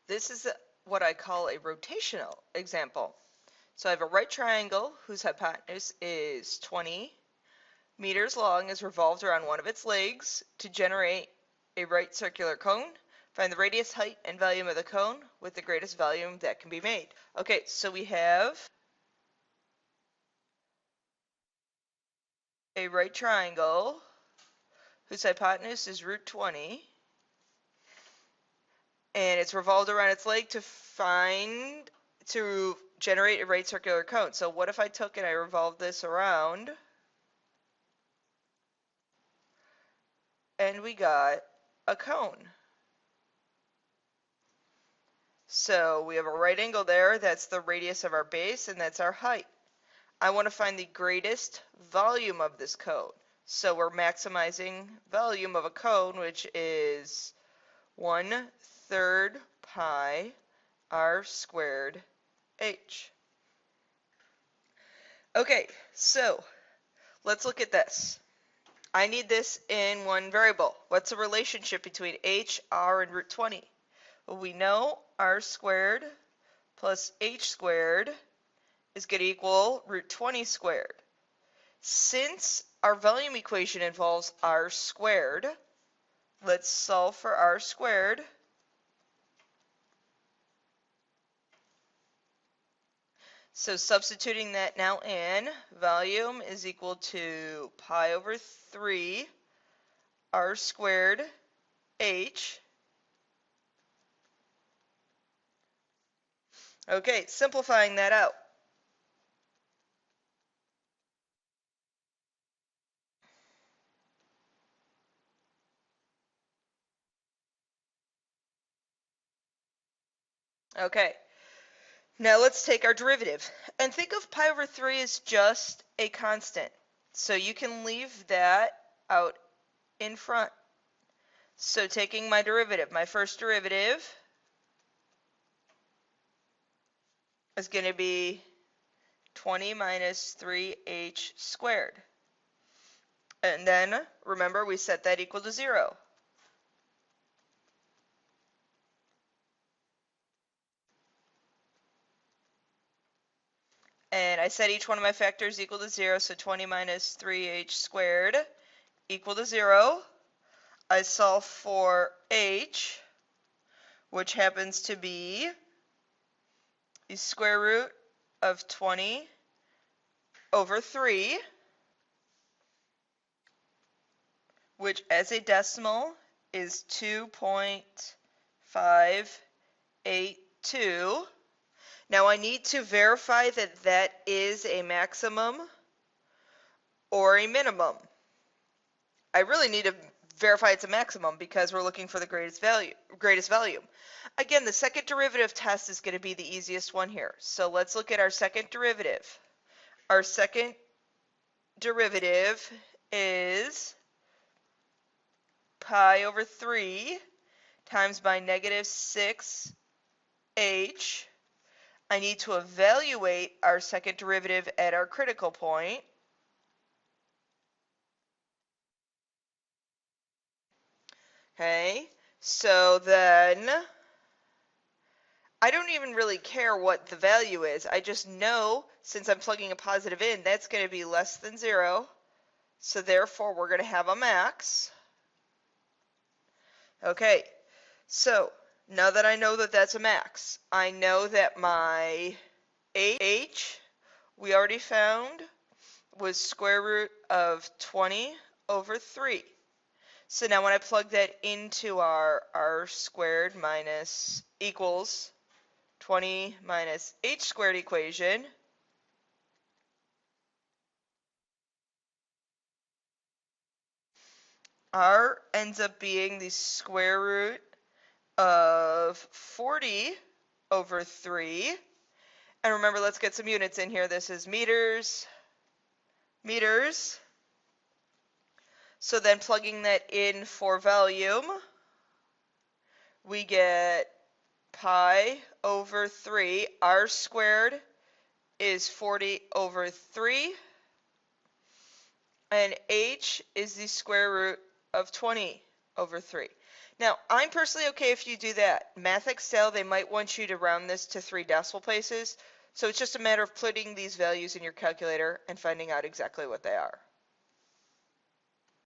This is what I call a rotational example. So I have a right triangle whose hypotenuse is 20 meters long, is revolved around one of its legs. To generate a right circular cone, find the radius, height, and volume of the cone with the greatest volume that can be made. Okay, so we have a right triangle whose hypotenuse is root 20, and it's revolved around its leg to generate a right circular cone. So what if I took and I revolved this around, and we got a cone? So we have a right angle there, that's the radius of our base, and that's our height. I want to find the greatest volume of this cone. So we're maximizing volume of a cone, which is 1/3 pi r squared h. Okay, so let's look at this. I need this in one variable. What's the relationship between h, r, and root 20? Well, we know r squared plus h squared is going to equal root 20 squared. Since our volume equation involves r squared, let's solve for r squared. So substituting that now in, volume is equal to pi over 3 r squared h. Okay, simplifying that out. Okay, now let's take our derivative. And think of pi over 3 as just a constant. So you can leave that out in front. So taking my derivative, my first derivative is going to be 20 minus 3h squared. And then, remember, we set that equal to 0. And I set each one of my factors equal to 0, so 20 minus 3h squared equal to 0. I solve for h, which happens to be the square root of 20 over 3, which as a decimal is 2.582. Now I need to verify that that is a maximum or a minimum. I really need to verify it's a maximum because we're looking for the greatest volume. Again, the second derivative test is going to be the easiest one here. So let's look at our second derivative. Our second derivative is pi over 3 times by negative 6h. I need to evaluate our second derivative at our critical point. Okay, so then I don't even really care what the value is. I just know, since I'm plugging a positive in, that's going to be less than 0. So therefore, we're going to have a max. Okay, so now that I know that that's a max, I know that my h, we already found, was square root of 20 over 3. So now when I plug that into our r squared minus equals 20 minus h squared equation, r ends up being the square root of 40 over 3. And remember, let's get some units in here. This is meters. So then plugging that in for volume, we get pi over 3. R squared is 40 over 3. And h is the square root of 20 over 3. Now, I'm personally okay if you do that. MathXL, they might want you to round this to 3 decimal places, so it's just a matter of putting these values in your calculator and finding out exactly what they are.